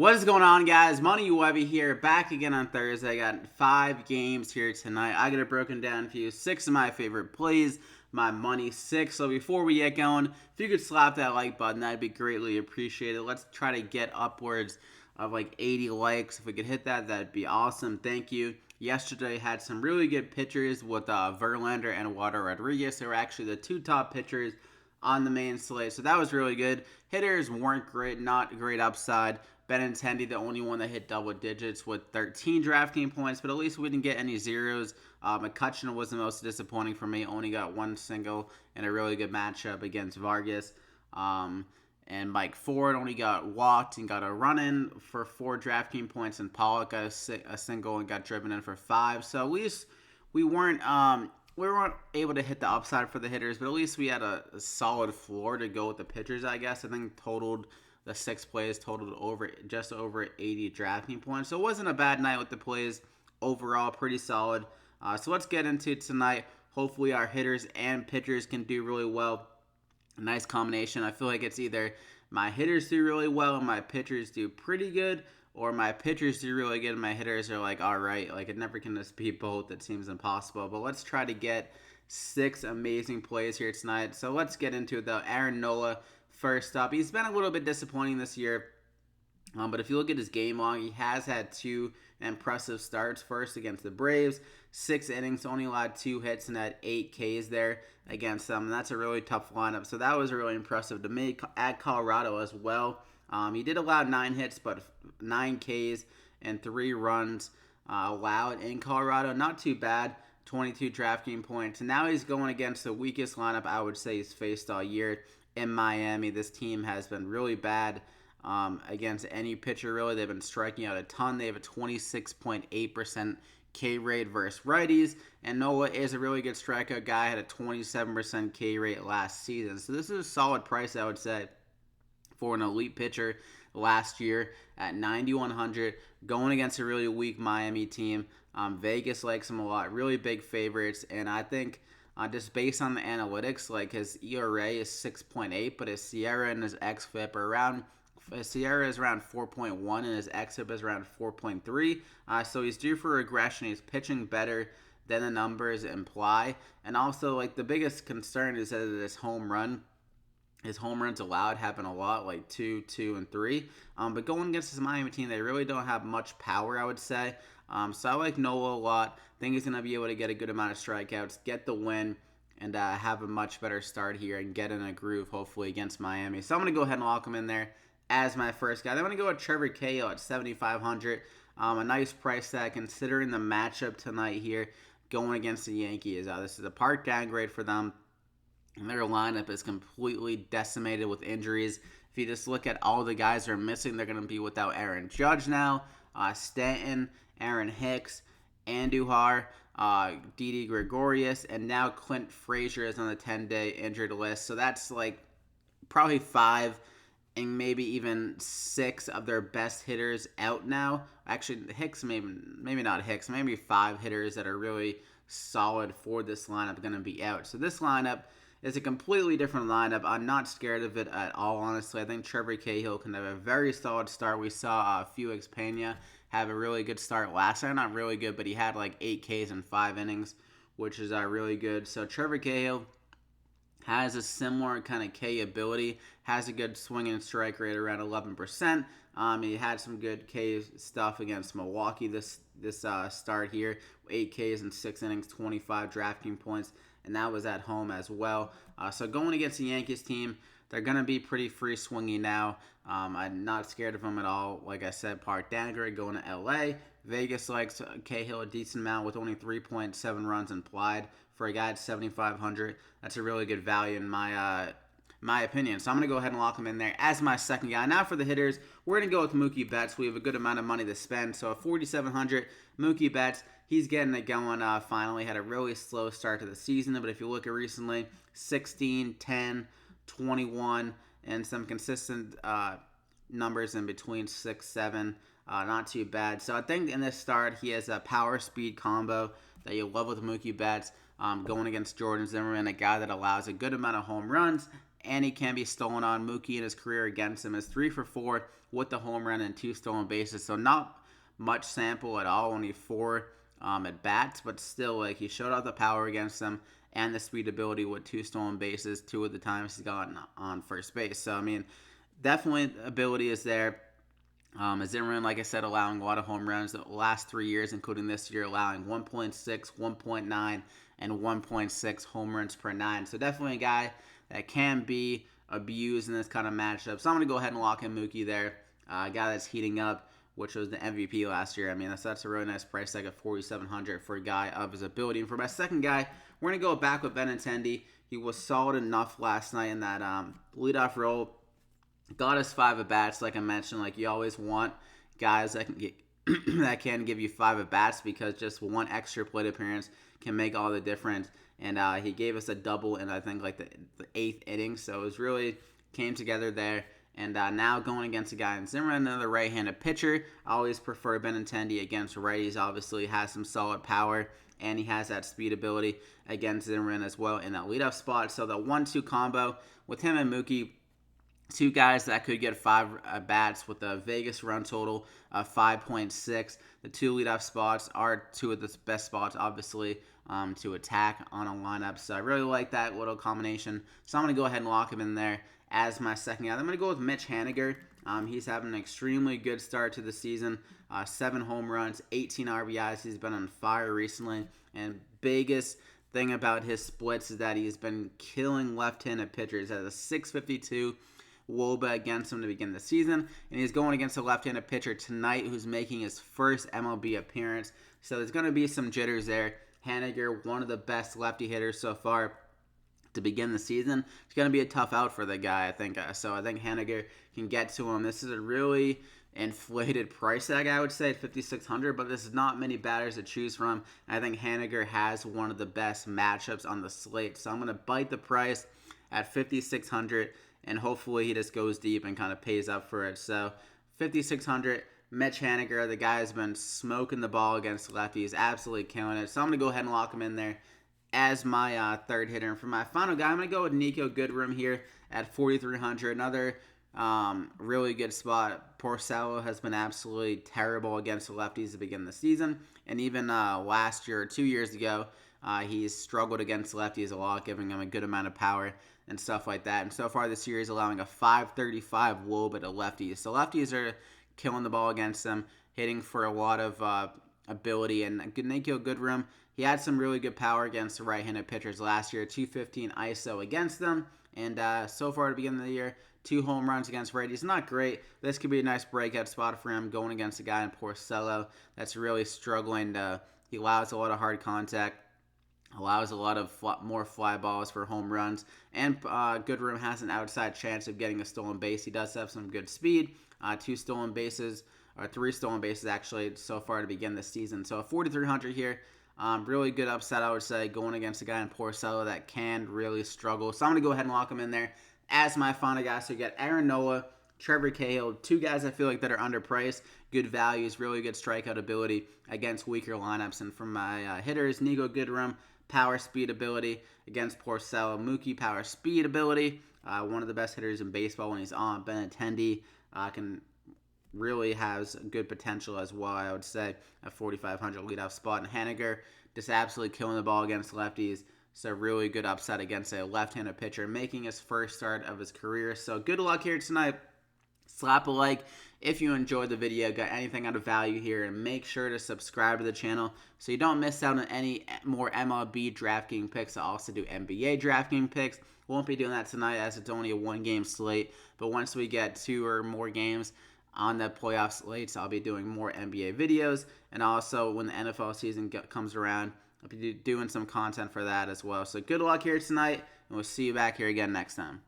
What is going on, guys? Money Webby here, back again on Thursday. I got 5 games here tonight. I got it broken down for you. 6 of my favorite plays, my money 6. So before we get going, if you could slap that like button, that'd be greatly appreciated. Let's try to get upwards of like 80 likes. If we could hit that, that'd be awesome. Thank you. Yesterday had some really good pitchers with Verlander and Eduardo Rodriguez. They were actually the 2 top pitchers on the main slate, so that was really good. Hitters weren't great, not great upside. Benintendi, the only one that hit double digits with 13 DraftKings points, but at least we didn't get any zeros. McCutcheon was the most disappointing for me. Only got 1 single in a really good matchup against Vargas. And Mike Ford only got walked and got a run-in for 4 DraftKings points, and Pollock got a single and got driven in for 5. So at least we weren't able to hit the upside for the hitters, but at least we had a solid floor to go with the pitchers, I guess. I think the 6 plays totaled just over 80 DraftKings points. So it wasn't a bad night with the plays. Overall, pretty solid. So let's get into tonight. Hopefully our hitters and pitchers can do really well. A nice combination. I feel like it's either my hitters do really well and my pitchers do pretty good, or my pitchers do really good and my hitters are like, all right. Like, it never can just be both. It seems impossible. But let's try to get 6 amazing plays here tonight. So let's get into it, though. Aaron Nola, first up. He's been a little bit disappointing this year. But if you look at his game log, he has had 2 impressive starts. First against the Braves, 6 innings, only allowed 2 hits and had 8 Ks there against them. And that's a really tough lineup. So that was really impressive to me. At Colorado as well, he did allow 9 hits, but 9 Ks and 3 runs allowed in Colorado. Not too bad. 22 DraftKings points. And now he's going against the weakest lineup I would say he's faced all year in Miami. This team has been really bad against any pitcher, really. They've been striking out a ton. They have a 26.8% K rate versus righties, and Nola is a really good strikeout guy. Had a 27% K rate last season, so this is a solid price, I would say, for an elite pitcher last year at 9,100, going against a really weak Miami team. Vegas likes him a lot, really big favorites, and I think just based on the analytics, like his ERA is 6.8, but his SIERA and his xFIP are around. His SIERA is around 4.1 and his xFIP is around 4.3. So he's due for regression. He's pitching better than the numbers imply. And also, like, the biggest concern is that his home runs allowed happen a lot, like 2, 2, and 3. But going against this Miami team, they really don't have much power, I would say. So I like Nola a lot. I think he's going to be able to get a good amount of strikeouts, get the win, and have a much better start here and get in a groove, hopefully, against Miami. So I'm going to go ahead and lock him in there as my first guy. Then I'm going to go with Trevor Cahill at 7,500. A nice price tag considering the matchup tonight here going against the Yankees. This is a park downgrade for them. And their lineup is completely decimated with injuries. If you just look at all the guys that are missing, they're going to be without Aaron Judge now, Stanton, Aaron Hicks, Andujar, Didi Gregorius, and now Clint Frazier is on the 10-day injured list. So that's like probably 5 and maybe even 6 of their best hitters out now. Actually, Hicks, maybe not Hicks, maybe 5 hitters that are really solid for this lineup are going to be out. So this lineup is a completely different lineup. I'm not scared of it at all, honestly. I think Trevor Cahill can have a very solid start. We saw Felix Pena have a really good start last night. Not really good, but he had like 8 Ks in 5 innings, which is really good. So Trevor Cahill has a similar kind of K ability, has a good swing and strike rate around 11%. He had some good K stuff against Milwaukee this start here, 8 Ks in 6 innings, 25 DraftKings points, and that was at home as well. So going against the Yankees team, they're going to be pretty free swinging now. I'm not scared of them at all. Like I said, park downgrade going to LA. Vegas likes Cahill a decent amount with only 3.7 runs implied. For a guy at 7,500, that's a really good value in my opinion. So I'm going to go ahead and lock him in there as my second guy. Now for the hitters, we're going to go with Mookie Betts. We have a good amount of money to spend. So at 4,700, Mookie Betts, he's getting it going finally. Had a really slow start to the season, but if you look at recently, 16, 10, 21, and some consistent numbers in between 6, 7. Not too bad. So I think in this start, he has a power-speed combo that you love with Mookie Betts. Going against Jordan Zimmermann, a guy that allows a good amount of home runs and he can be stolen on. Mookie in his career against him is 3 for 4 with the home run and 2 stolen bases. So not much sample at all, only 4 at bats, but still, like, he showed off the power against them and the speed ability with 2 stolen bases 2 of the times he's gotten on first base. So I mean, definitely ability is there. Zimmerman, like I said, allowing a lot of home runs the last 3 years, including this year, allowing 1.6, 1.9, and 1.6 home runs per 9. So definitely a guy that can be abused in this kind of matchup. So I'm going to go ahead and lock in Mookie there. A guy that's heating up, which was the MVP last year. I mean, that's a really nice price tag of $4,700 for a guy of his ability. And for my second guy, we're going to go back with Benintendi. He was solid enough last night in that leadoff role. Got us 5 at-bats, like I mentioned. Like, you always want guys that can get that can give you 5 at-bats, because just one extra plate appearance can make all the difference. And he gave us a double in, I think, like the 8th inning. So it was really came together there. And now going against a guy in Zimmerman, another right-handed pitcher. I always prefer Benintendi against righties. Obviously, has some solid power, and he has that speed ability against Zimmerman as well in that leadoff spot. So the 1-2 combo with him and Mookie, 2 guys that could get 5 at-bats with a Vegas run total of 5.6. The 2 leadoff spots are 2 of the best spots, obviously, to attack on a lineup. So I really like that little combination. So I'm going to go ahead and lock him in there as my second guy. I'm going to go with Mitch Haniger. He's having an extremely good start to the season. 7 home runs, 18 RBIs. He's been on fire recently. And biggest thing about his splits is that he's been killing left-handed pitchers. At a 652 WOBA against him to begin the season, and he's going against a left-handed pitcher tonight who's making his first MLB appearance. So there's going to be some jitters there. Haniger, one of the best lefty hitters so far to begin the season. It's going to be a tough out for the guy, I think. So I think Haniger can get to him. This is a really inflated price tag, I would say, at $5,600, but there's not many batters to choose from. I think Haniger has one of the best matchups on the slate. So I'm going to bite the price at $5,600. And hopefully he just goes deep and kind of pays up for it. So $5,600, Mitch Haniger, the guy has been smoking the ball against lefties, absolutely killing it. So I'm going to go ahead and lock him in there as my third hitter. And for my final guy, I'm going to go with Nico Goodrum here at $4,300. Another really good spot. Porcello has been absolutely terrible against the lefties to begin the season. And even last year or 2 years ago, he's struggled against lefties a lot, giving him a good amount of power and stuff like that. And so far this year, he's allowing a 535 WOBA to lefties. So lefties are killing the ball against them, hitting for a lot of ability. And Nico Goodrum, he had some really good power against the right-handed pitchers last year. 215 ISO against them. And so far at the beginning of the year, 2 home runs against righties. Not great. This could be a nice breakout spot for him going against a guy in Porcello that's really struggling. He allows a lot of hard contact, allows a lot of more fly balls for home runs, and Goodrum has an outside chance of getting a stolen base. He does have some good speed, 2 stolen bases, or 3 stolen bases actually so far to begin the season. So a 4,300 here, really good upset, I would say, going against a guy in Porcello that can really struggle. So I'm going to go ahead and lock him in there as my final guy. So you got Aaron Nola, Trevor Cahill, 2 guys I feel like that are underpriced, good values, really good strikeout ability against weaker lineups. And from my hitters, Nico Goodrum, power speed ability against Porcello. Mookie, power speed ability. One of the best hitters in baseball when he's on. Benintendi can really has good potential as well, I would say. A 4,500 leadoff spot. And Haniger just absolutely killing the ball against lefties. So really good upset against a left-handed pitcher, making his first start of his career. So good luck here tonight. Slap a like if you enjoyed the video, got anything out of value here, and make sure to subscribe to the channel so you don't miss out on any more MLB DraftKings picks. I also do NBA DraftKings picks. Won't be doing that tonight as it's only a 1-game slate, but once we get 2 or more games on the playoff slates, I'll be doing more NBA videos, and also when the NFL season comes around, I'll be doing some content for that as well. So good luck here tonight, and we'll see you back here again next time.